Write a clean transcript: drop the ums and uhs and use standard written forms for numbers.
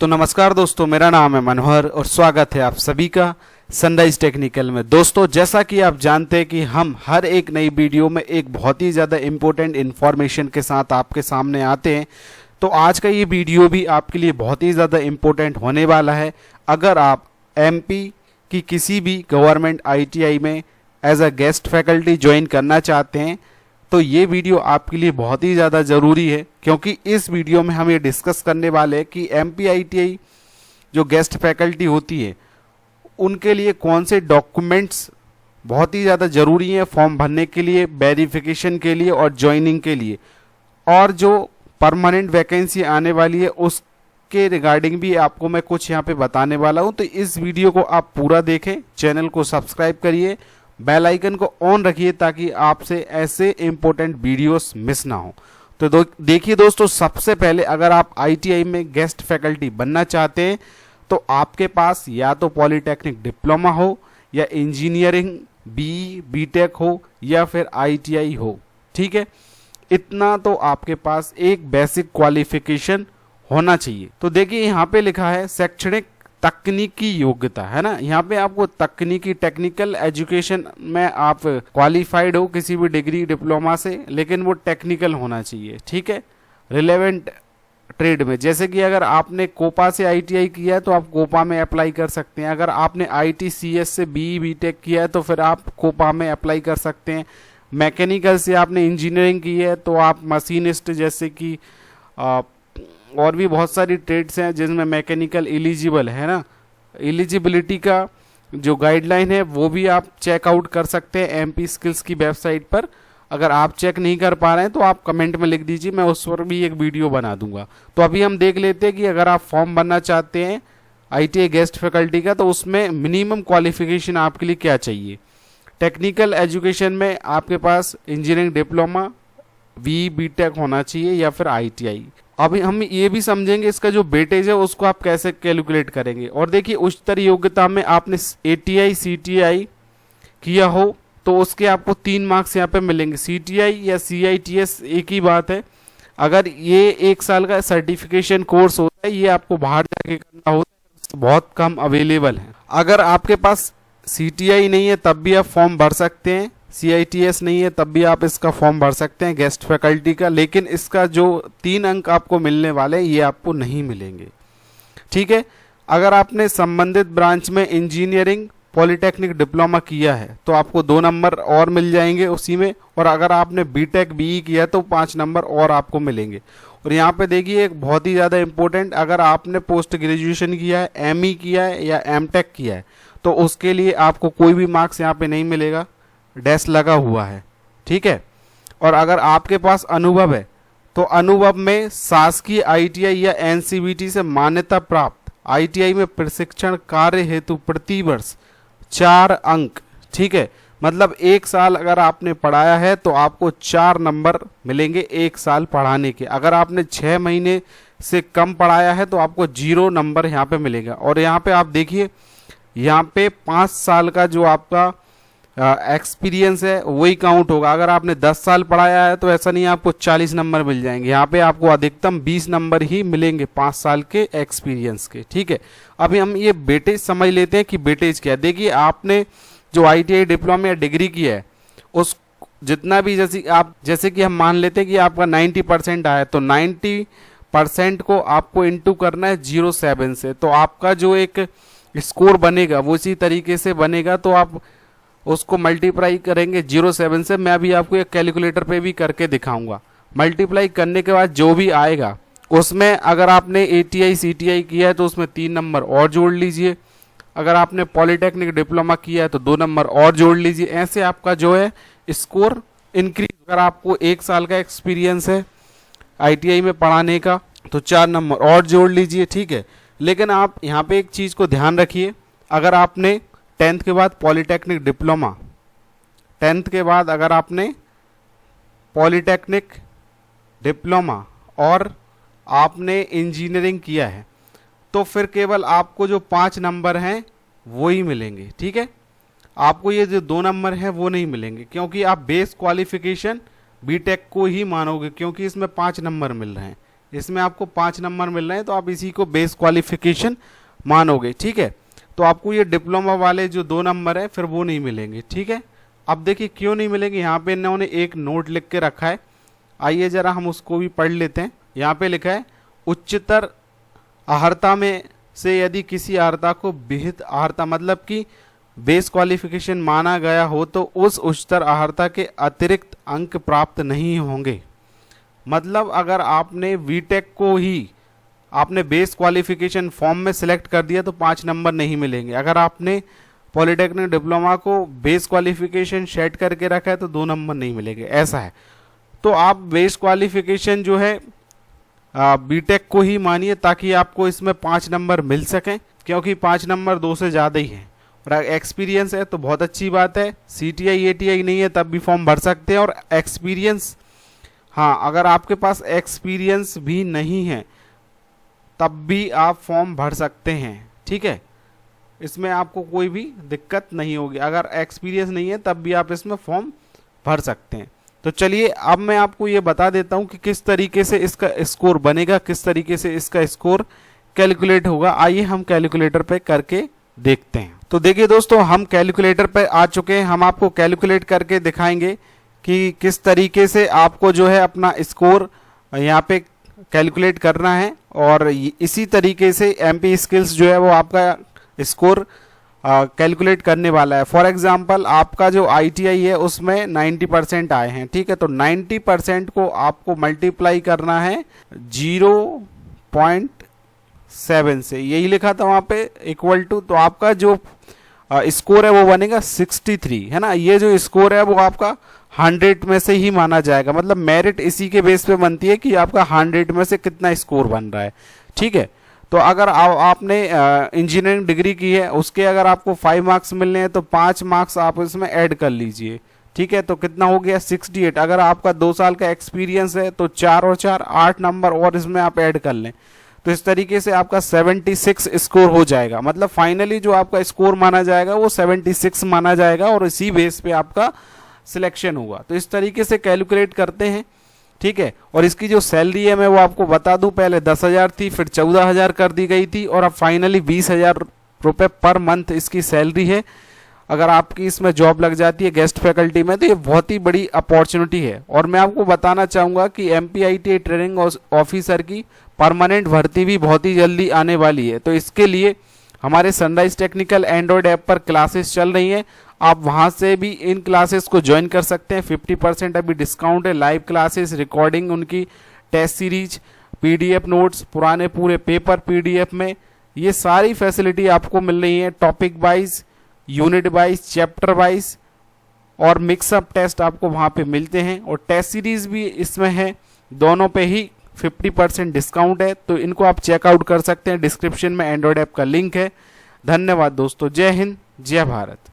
तो नमस्कार दोस्तों, मेरा नाम है मनोहर और स्वागत है आप सभी का सनराइज टेक्निकल में। दोस्तों, जैसा कि आप जानते हैं कि हम हर एक नई वीडियो में एक बहुत ही ज़्यादा इम्पोर्टेंट इन्फॉर्मेशन के साथ आपके सामने आते हैं। तो आज का ये वीडियो भी आपके लिए बहुत ही ज़्यादा इम्पोर्टेंट होने वाला है। अगर आप एमपी की किसी भी गवर्नमेंट आईटीआई में as a guest faculty join करना चाहते हैं तो ये वीडियो आपके लिए बहुत ही ज़्यादा ज़रूरी है, क्योंकि इस वीडियो में हम ये डिस्कस करने वाले हैं कि एमपी आईटीआई जो गेस्ट फैकल्टी होती है उनके लिए कौन से डॉक्यूमेंट्स बहुत ही ज़्यादा ज़रूरी हैं फॉर्म भरने के लिए, वेरिफिकेशन के लिए और ज्वाइनिंग के लिए। और जो परमानेंट वैकेंसी आने वाली है उसके रिगार्डिंग भी आपको मैं कुछ यहाँ पे बताने वाला हूँ। तो इस वीडियो को आप पूरा देखें, चैनल को सब्सक्राइब करिए, बेल आइकन को ऑन रखिए ताकि आपसे ऐसे इंपॉर्टेंट वीडियोस मिस ना हो। तो देखिए दोस्तों, सबसे पहले अगर आप आईटीआई में गेस्ट फैकल्टी बनना चाहते हैं तो आपके पास या तो पॉलिटेक्निक डिप्लोमा हो या इंजीनियरिंग बीटेक हो या फिर आईटीआई हो, ठीक है। इतना तो आपके पास एक बेसिक क्वालिफिकेशन होना चाहिए। तो देखिए यहाँ पे लिखा है शैक्षणिक तकनीकी योग्यता, है ना। यहाँ पे आपको तकनीकी टेक्निकल एजुकेशन में आप क्वालिफाइड हो किसी भी डिग्री डिप्लोमा से, लेकिन वो टेक्निकल होना चाहिए, ठीक है, रिलेवेंट ट्रेड में। जैसे कि अगर आपने कोपा से आईटीआई किया है तो आप कोपा में अप्लाई कर सकते हैं। अगर आपने आईटीसीएस से बीटेक किया है तो फिर आप कोपा में अप्लाई कर सकते हैं। मैकेनिकल से आपने इंजीनियरिंग की है तो आप मशीनिस्ट, जैसे कि और भी बहुत सारी ट्रेड्स हैं जिनमें मैकेनिकल एलिजिबल है ना। एलिजिबिलिटी का जो गाइडलाइन है वो भी आप चेकआउट कर सकते हैं एमपी स्किल्स की वेबसाइट पर। अगर आप चेक नहीं कर पा रहे हैं तो आप कमेंट में लिख दीजिए, मैं उस पर भी एक वीडियो बना दूंगा। तो अभी हम देख लेते हैं कि अगर आप फॉर्म भरना चाहते हैं आईटीआई गेस्ट फैकल्टी का तो उसमें मिनिमम क्वालिफिकेशन आपके लिए क्या चाहिए। टेक्निकल एजुकेशन में आपके पास इंजीनियरिंग डिप्लोमा बीटेक होना चाहिए या फिर आईटीआई। अभी हम ये भी समझेंगे इसका जो वेटेज है उसको आप कैसे कैलकुलेट करेंगे। और देखिए, उच्चतर योग्यता में आपने एटीआई सीटीआई किया हो तो उसके आपको 3 मार्क्स यहाँ पे मिलेंगे। सीटीआई या सीआईटीएस एक ही बात है। अगर ये 1 साल का सर्टिफिकेशन कोर्स होता है, ये आपको बाहर जाके करना होता है, बहुत कम अवेलेबल है। अगर आपके पास सीटीआई नहीं है तब भी आप फॉर्म भर सकते हैं, सीआईटीएस नहीं है तब भी आप इसका फॉर्म भर सकते हैं गेस्ट फैकल्टी का, लेकिन इसका जो 3 अंक आपको मिलने वाले ये आपको नहीं मिलेंगे, ठीक है। अगर आपने संबंधित ब्रांच में इंजीनियरिंग पॉलिटेक्निक डिप्लोमा किया है तो आपको 2 नंबर और मिल जाएंगे उसी में। और अगर आपने बीटेक बीई किया तो 5 नंबर और आपको मिलेंगे। और यहाँ पे देखिए एक बहुत ही ज़्यादा इंपॉर्टेंट, अगर आपने पोस्ट ग्रेजुएशन किया है, एमई किया है या एमटेक किया है तो उसके लिए आपको कोई भी मार्क्स यहाँ पे नहीं मिलेगा, डैश लगा हुआ है, ठीक है। और अगर आपके पास अनुभव है तो अनुभव में शासकीय आईटीआई या एनसीवीटी से मान्यता प्राप्त आईटीआई में प्रशिक्षण कार्य हेतु प्रति वर्ष 4 अंक, ठीक है। मतलब 1 साल अगर आपने पढ़ाया है तो आपको 4 नंबर मिलेंगे 1 साल पढ़ाने के। अगर आपने 6 महीने से कम पढ़ाया है तो आपको 0 नंबर यहाँ पे मिलेगा। और यहाँ पे आप देखिए, यहाँ पे 5 साल का जो आपका एक्सपीरियंस है वही काउंट होगा। अगर आपने 10 साल पढ़ाया है तो ऐसा नहीं है आपको 40 नंबर मिल जाएंगे, यहाँ पे आपको अधिकतम 20 नंबर ही मिलेंगे 5 साल के एक्सपीरियंस के, ठीक है। अभी हम ये वेटेज समझ लेते हैं कि वेटेज क्या है। देखिए, आपने जो आईटीआई डिप्लोमा या डिग्री की है उस जितना भी, जैसे कि हम मान लेते हैं कि आपका 90% आया तो 90% को आपको इंटू करना है 07 से, तो आपका जो एक स्कोर बनेगा वो इसी तरीके से बनेगा। तो आप उसको मल्टीप्लाई करेंगे 07 से। मैं अभी आपको एक कैलकुलेटर पे भी करके दिखाऊंगा। मल्टीप्लाई करने के बाद जो भी आएगा उसमें अगर आपने एटीआई सीटीआई किया है तो उसमें 3 नंबर और जोड़ लीजिए। अगर आपने पॉलिटेक्निक डिप्लोमा किया है तो 2 नंबर और जोड़ लीजिए। ऐसे आपका जो है स्कोर इंक्रीज। अगर आपको 1 साल का एक्सपीरियंस है आईटीआई में पढ़ाने का तो 4 नंबर और जोड़ लीजिए, ठीक है। लेकिन आप यहाँ पे एक चीज़ को ध्यान रखिए, अगर आपने 10th के बाद पॉलिटेक्निक डिप्लोमा, 10th के बाद अगर आपने पॉलिटेक्निक डिप्लोमा और आपने इंजीनियरिंग किया है तो फिर केवल आपको जो 5 नंबर हैं वो ही मिलेंगे, ठीक है। आपको ये जो 2 नंबर हैं वो नहीं मिलेंगे, क्योंकि आप बेस क्वालिफिकेशन बीटेक को ही मानोगे, क्योंकि इसमें 5 नंबर मिल रहे हैं। इसमें आपको 5 नंबर मिल रहे हैं, तो आप इसी को बेस क्वालिफिकेशन मानोगे। ठीक है, तो आपको ये डिप्लोमा वाले जो 2 नंबर है फिर वो नहीं मिलेंगे। ठीक है, अब देखिए क्यों नहीं मिलेंगे। यहाँ पे इन्होंने एक नोट लिख के रखा है, आइए जरा हम उसको भी पढ़ लेते हैं। यहाँ पे लिखा है उच्चतर अर्हता में से यदि किसी अर्हता को विहित अर्हता मतलब कि बेस क्वालिफिकेशन माना गया हो तो उस उच्चतर अर्हता के अतिरिक्त अंक प्राप्त नहीं होंगे। मतलब अगर आपने बीटेक को ही आपने बेस क्वालिफिकेशन फॉर्म में सिलेक्ट कर दिया तो 5 नंबर नहीं मिलेंगे। अगर आपने पॉलिटेक्निक डिप्लोमा को बेस क्वालिफिकेशन सेट करके रखा है तो 2 नंबर नहीं मिलेंगे, ऐसा है। तो आप बेस क्वालिफिकेशन जो है बीटेक को ही मानिए ताकि आपको इसमें 5 नंबर मिल सकें, क्योंकि 5 नंबर 2 से ज़्यादा ही है। और एक्सपीरियंस है तो बहुत अच्छी बात है, सीटीआई एटीआई नहीं है तब भी फॉर्म भर सकते हैं। और एक्सपीरियंस, हाँ, अगर आपके पास एक्सपीरियंस भी नहीं है तब भी आप फॉर्म भर सकते हैं। ठीक है, इसमें आपको कोई भी दिक्कत नहीं होगी। अगर एक्सपीरियंस नहीं है तब भी आप इसमें फॉर्म भर सकते हैं। तो चलिए अब मैं आपको ये बता देता हूँ कि किस तरीके से इसका स्कोर बनेगा, किस तरीके से इसका स्कोर कैलकुलेट होगा। आइए हम कैलकुलेटर पे करके देखते हैं। तो देखिए दोस्तों, हम कैलकुलेटर पे आ चुके हैं। हम आपको कैलकुलेट करके दिखाएंगे कि किस तरीके से आपको जो है अपना स्कोर यहाँ पे कैलकुलेट करना है। और इसी तरीके से एमपी स्किल्स जो है वो आपका स्कोर कैलकुलेट करने वाला है। फॉर एग्जांपल आपका जो आईटीआई है उसमें 90% आए हैं। ठीक है, तो 90% को आपको मल्टीप्लाई करना है 0.7 से, यही लिखा था वहाँ पे, इक्वल टू, तो आपका जो स्कोर है वो बनेगा 63, है ना। ये जो स्कोर है वो आपका 100 में से ही माना जाएगा। मतलब मेरिट इसी के बेस पे बनती है कि आपका 100 में से कितना स्कोर बन रहा है। ठीक है, तो अगर आपने इंजीनियरिंग डिग्री की है उसके अगर आपको 5 मार्क्स मिलने हैं तो 5 मार्क्स आप इसमें ऐड कर लीजिए। ठीक है, तो कितना हो गया 68। अगर आपका 2 साल का एक्सपीरियंस है तो 4 और 4 8 नंबर और इसमें आप ऐड कर लें, तो इस तरीके से आपका 76 स्कोर हो जाएगा। मतलब फाइनली जो आपका स्कोर माना जाएगा वो 76 माना जाएगा और इसी बेस पे आपका सिलेक्शन होगा। तो इस तरीके से कैलकुलेट करते हैं। ठीक है, और इसकी जो सैलरी है मैं वो आपको बता दूं, पहले 10,000 थी, फिर 14,000 कर दी गई थी और अब फाइनली 20,000 रुपये पर मंथ इसकी सैलरी है। अगर आपकी इसमें जॉब लग जाती है गेस्ट फैकल्टी में तो ये बहुत ही बड़ी अपॉर्चुनिटी है। और मैं आपको बताना चाहूँगा कि MPIT ट्रेनिंग ऑफिसर की परमानेंट भर्ती भी बहुत ही जल्दी आने वाली है। तो इसके लिए हमारे सनराइज टेक्निकल एंड्रॉयड ऐप पर क्लासेस चल रही हैं, आप वहां से भी इन क्लासेस को ज्वाइन कर सकते हैं। 50% अभी डिस्काउंट है। लाइव क्लासेस, रिकॉर्डिंग उनकी, टेस्ट सीरीज, PDF नोट्स, पुराने पूरे पेपर PDF में, ये सारी फैसिलिटी आपको मिल रही है। Topic wise, unit wise, chapter wise और मिक्सअप टेस्ट आपको वहां पे मिलते हैं और टेस्ट सीरीज भी इसमें है। दोनों पे ही 50% डिस्काउंट है, तो इनको आप चेकआउट कर सकते हैं। डिस्क्रिप्शन में एंड्रॉयड ऐप का लिंक है। धन्यवाद दोस्तों, जय हिंद, जय भारत।